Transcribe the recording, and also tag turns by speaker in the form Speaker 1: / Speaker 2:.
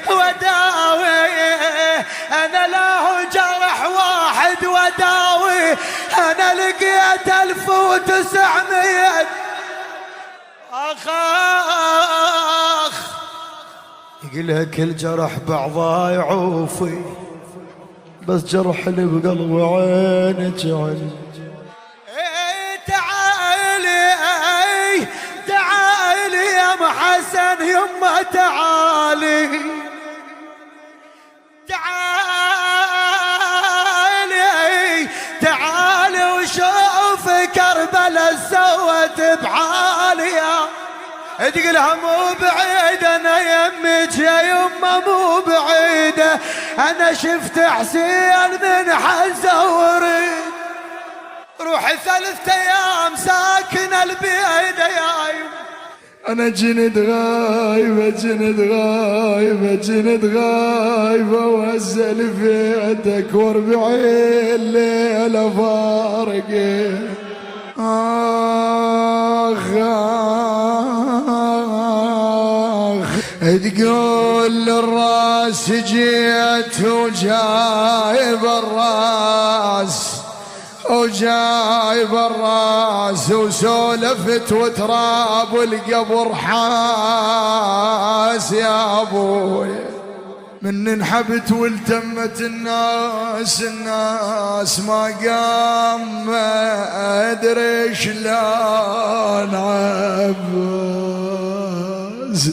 Speaker 1: وداوي انا له جرح واحد وداوي، انا لقيت 1900 اخ يقلها كل جرح بعضها يعوفي، بس جرح اللي بقلبي عينك عيني. تعالي يا ام حسن يما تعالي، تعالي وشوف كربلاء سوت بحالي. تقولها مو بعيدة انا يمك يا يما مو بعيدة، انا شفت حسين من حزة وريد، روحي 3 ايام ساكن البيت يا يما.
Speaker 2: أنا جنت غايبة جنت غايبة جنت غايبة وهزل فيتك و40 ليلة فارقة. آخ تقول للراس جيت وجايب الراس وجايب الراس وسولفت وتراب القبر حاس يا ابوي. من انحبت والتمت الناس ما قام ما ادري شلون عباس.